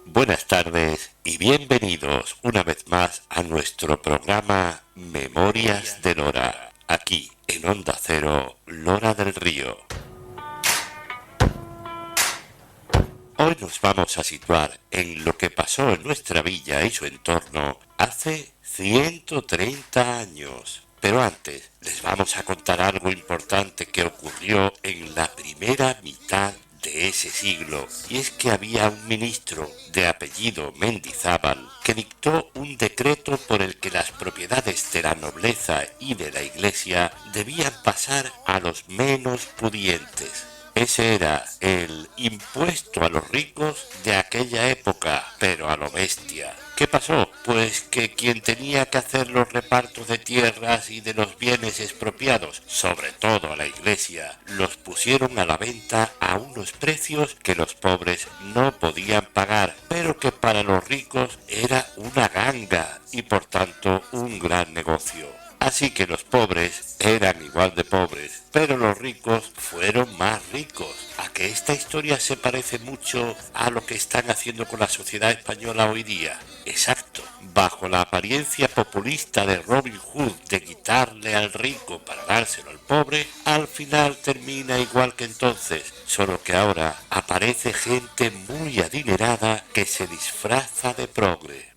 Buenas tardes y bienvenidos una vez más a nuestro programa Memorias de Lora, aquí en Onda Cero, Lora del Río. Hoy nos vamos a situar en lo que pasó en nuestra villa y su entorno hace 130 años. Pero antes les vamos a contar algo importante que ocurrió en la primera mitad de ese siglo, y es que había un ministro de apellido Mendizábal que dictó un decreto por el que las propiedades de la nobleza y de la iglesia debían pasar a los menos pudientes. Ese era el impuesto a los ricos de aquella época, pero a lo bestia. ¿Qué pasó? Pues que quien tenía que hacer los repartos de tierras y de los bienes expropiados, sobre todo a la iglesia, los pusieron a la venta a unos precios que los pobres no podían pagar, pero que para los ricos era una ganga y por tanto un gran negocio. Así que los pobres eran igual de pobres, pero los ricos fueron más ricos. ¿A que esta historia se parece mucho a lo que están haciendo con la sociedad española hoy día? Exacto. Bajo la apariencia populista de Robin Hood de quitarle al rico para dárselo al pobre, al final termina igual que entonces, solo que ahora aparece gente muy adinerada que se disfraza de progre.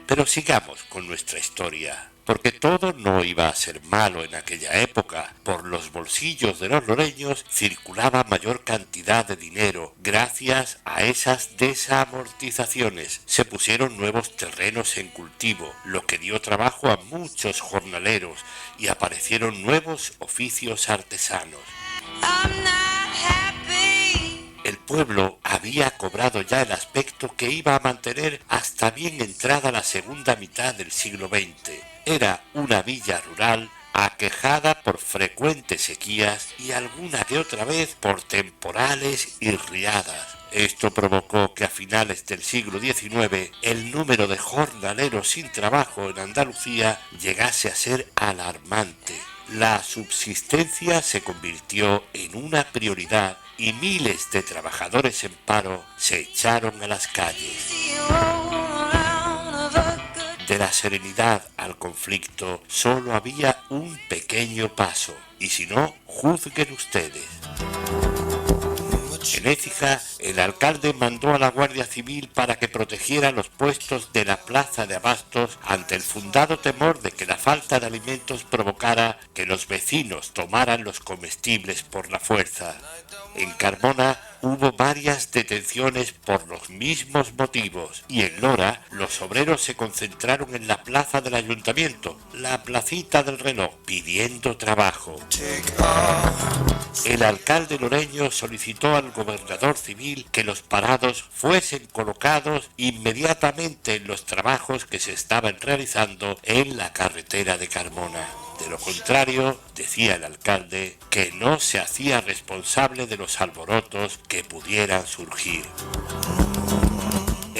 Pero sigamos con nuestra historia, porque todo no iba a ser malo en aquella época. Por los bolsillos de los loreños circulaba mayor cantidad de dinero. Gracias a esas desamortizaciones se pusieron nuevos terrenos en cultivo, lo que dio trabajo a muchos jornaleros y aparecieron nuevos oficios artesanos. El pueblo había cobrado ya el aspecto que iba a mantener hasta bien entrada la segunda mitad del siglo XX. Era una villa rural aquejada por frecuentes sequías y alguna que otra vez por temporales y riadas. Esto provocó que a finales del siglo XIX el número de jornaleros sin trabajo en Andalucía llegase a ser alarmante. La subsistencia se convirtió en una prioridad y miles de trabajadores en paro se echaron a las calles. De la serenidad al conflicto solo había un pequeño paso, y si no, juzguen ustedes. En Écija, el alcalde mandó a la Guardia Civil para que protegiera los puestos de la plaza de abastos ante el fundado temor de que la falta de alimentos provocara que los vecinos tomaran los comestibles por la fuerza. En Carmona hubo varias detenciones por los mismos motivos y en Lora los obreros se concentraron en la plaza del ayuntamiento, la placita del reloj, pidiendo trabajo. El alcalde loreño solicitó al gobernador civil que los parados fuesen colocados inmediatamente en los trabajos que se estaban realizando en la carretera de Carmona. De lo contrario, decía el alcalde, que no se hacía responsable de los alborotos que pudieran surgir.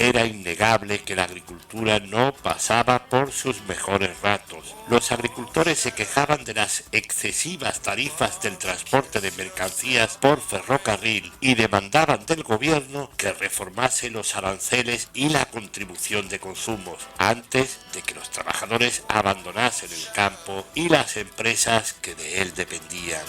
Era innegable que la agricultura no pasaba por sus mejores ratos. Los agricultores se quejaban de las excesivas tarifas del transporte de mercancías por ferrocarril y demandaban del gobierno que reformase los aranceles y la contribución de consumos antes de que los trabajadores abandonasen el campo y las empresas que de él dependían.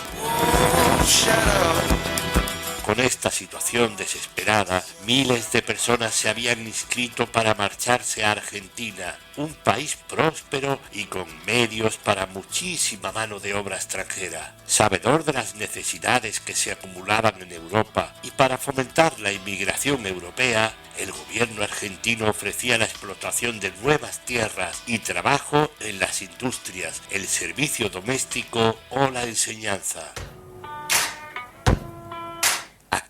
Con esta situación desesperada, miles de personas se habían inscrito para marcharse a Argentina, un país próspero y con medios para muchísima mano de obra extranjera. Sabedor de las necesidades que se acumulaban en Europa y para fomentar la inmigración europea, el gobierno argentino ofrecía la explotación de nuevas tierras y trabajo en las industrias, el servicio doméstico o la enseñanza.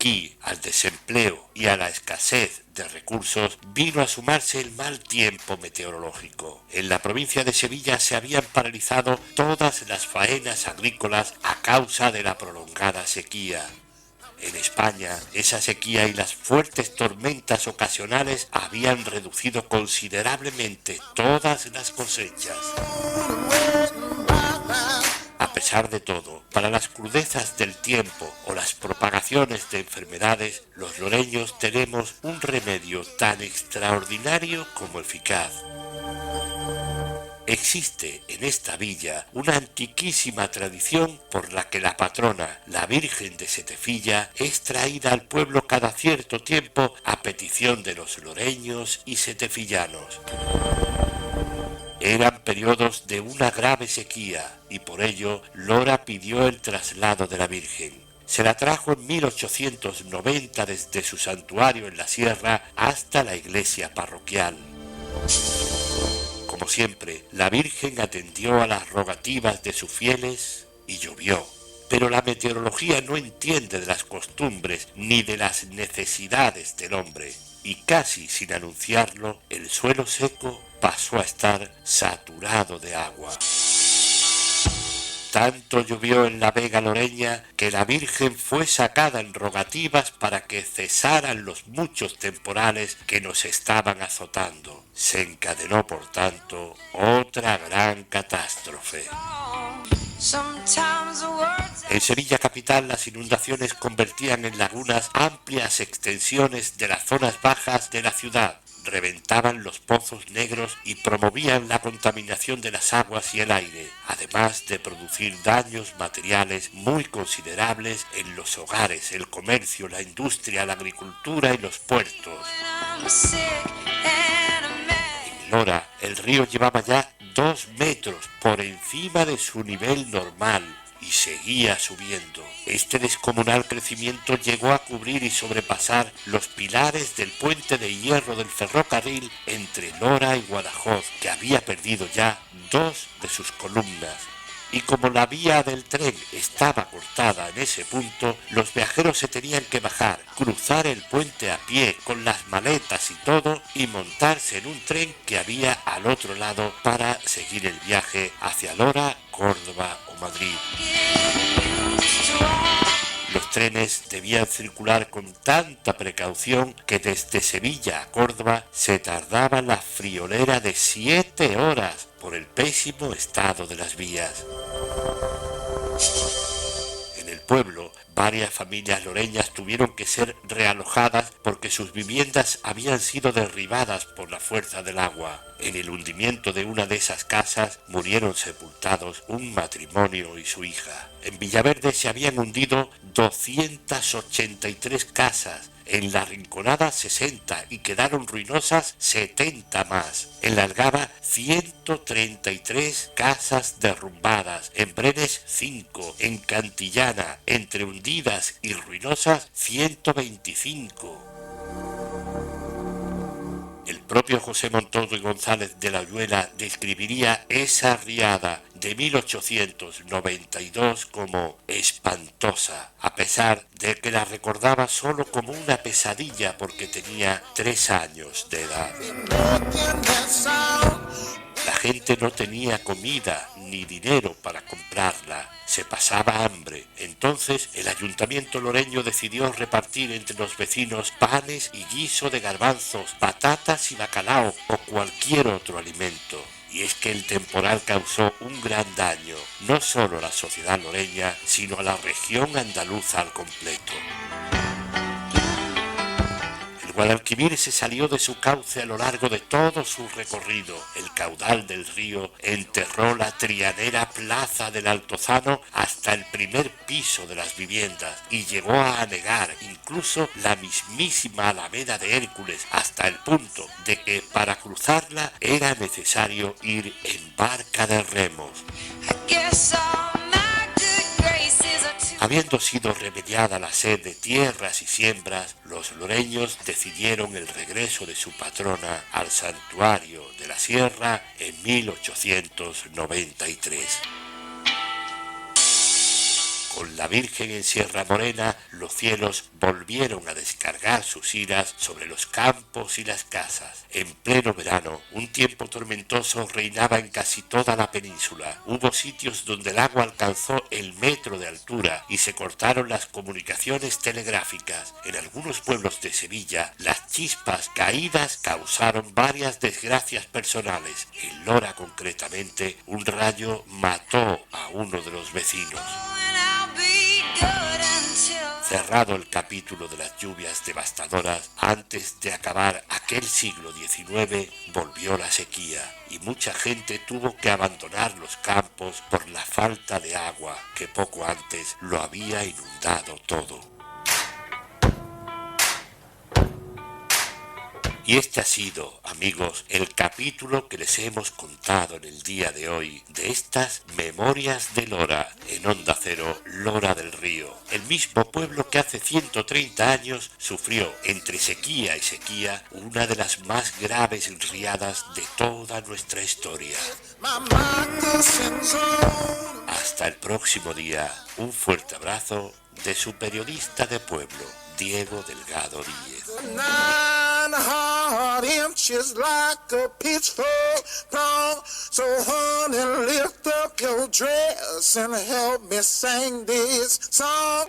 Aquí, al desempleo y a la escasez de recursos, vino a sumarse el mal tiempo meteorológico. En la provincia de Sevilla se habían paralizado todas las faenas agrícolas a causa de la prolongada sequía. En España, esa sequía y las fuertes tormentas ocasionales habían reducido considerablemente todas las cosechas. A pesar de todo, para las crudezas del tiempo o las propagaciones de enfermedades, los loreños tenemos un remedio tan extraordinario como eficaz. Existe en esta villa una antiquísima tradición por la que la patrona, la Virgen de Setefilla, es traída al pueblo cada cierto tiempo a petición de los loreños y setefillanos. Eran periodos de una grave sequía y por ello Lora pidió el traslado de la Virgen. Se la trajo en 1890 desde su santuario en la sierra hasta la iglesia parroquial. Como siempre, la Virgen atendió a las rogativas de sus fieles y llovió. Pero la meteorología no entiende de las costumbres ni de las necesidades del hombre, y casi sin anunciarlo, el suelo seco pasó a estar saturado de agua. Tanto llovió en la Vega Loreña que la Virgen fue sacada en rogativas para que cesaran los muchos temporales que nos estaban azotando. Se encadenó, por tanto, otra gran catástrofe. En Sevilla capital las inundaciones convertían en lagunas amplias extensiones de las zonas bajas de la ciudad, reventaban los pozos negros y promovían la contaminación de las aguas y el aire, además de producir daños materiales muy considerables en los hogares, el comercio, la industria, la agricultura y los puertos. En Lora, el río llevaba ya 2 metros por encima de su nivel normal y seguía subiendo. Este descomunal crecimiento llegó a cubrir y sobrepasar los pilares del puente de hierro del ferrocarril entre Lora y Guadajoz, que había perdido ya 2 de sus columnas. Y como la vía del tren estaba cortada en ese punto, los viajeros se tenían que bajar, cruzar el puente a pie con las maletas y todo y montarse en un tren que había al otro lado para seguir el viaje hacia Lora, Córdoba o Madrid. Los trenes debían circular con tanta precaución que desde Sevilla a Córdoba se tardaba la friolera de 7 horas por el pésimo estado de las vías. En el pueblo, varias familias loreñas tuvieron que ser realojadas porque sus viviendas habían sido derribadas por la fuerza del agua. En el hundimiento de una de esas casas murieron sepultados un matrimonio y su hija. En Villaverde se habían hundido 283 casas, en La Rinconada 60 y quedaron ruinosas 70 más. En La Algaba 133 casas derrumbadas, en Brenes 5, en Cantillana, entre hundidas y ruinosas 125. El propio José Montoto y González de la Oyuela describiría esa riada de 1892 como espantosa, a pesar de que la recordaba solo como una pesadilla porque tenía 3 años de edad. La gente no tenía comida ni dinero para comprarla, se pasaba hambre. Entonces el ayuntamiento loreño decidió repartir entre los vecinos panes y guiso de garbanzos, patatas y bacalao o cualquier otro alimento. Y es que el temporal causó un gran daño, no solo a la sociedad loreña, sino a la región andaluza al completo. El Guadalquivir se salió de su cauce a lo largo de todo su recorrido. El caudal del río enterró la trianera plaza del Altozano hasta el primer piso de las viviendas y llegó a anegar incluso la mismísima Alameda de Hércules hasta el punto de que para cruzarla era necesario ir en barca de remos. Habiendo sido remediada la sed de tierras y siembras, los loreños decidieron el regreso de su patrona al santuario de la sierra en 1893. Con la Virgen en Sierra Morena, los cielos volvieron a descargar sus iras sobre los campos y las casas. En pleno verano, un tiempo tormentoso reinaba en casi toda la península. Hubo sitios donde el agua alcanzó el metro de altura y se cortaron las comunicaciones telegráficas. En algunos pueblos de Sevilla, las chispas caídas causaron varias desgracias personales. En Lora, concretamente, un rayo mató a uno de los vecinos. Cerrado el capítulo de las lluvias devastadoras, antes de acabar aquel siglo XIX, volvió la sequía y mucha gente tuvo que abandonar los campos por la falta de agua que poco antes lo había inundado todo. Y este ha sido, amigos, el capítulo que les hemos contado en el día de hoy de estas Memorias de Lora, en Onda Cero, Lora del Río, el mismo pueblo que hace 130 años sufrió, entre sequía y sequía, una de las más graves riadas de toda nuestra historia. Hasta el próximo día, un fuerte abrazo de su periodista de pueblo, Diego Delgado Díez. 9 hard inches like a pitchfork long. So honey, lift up your dress and help me sing this song.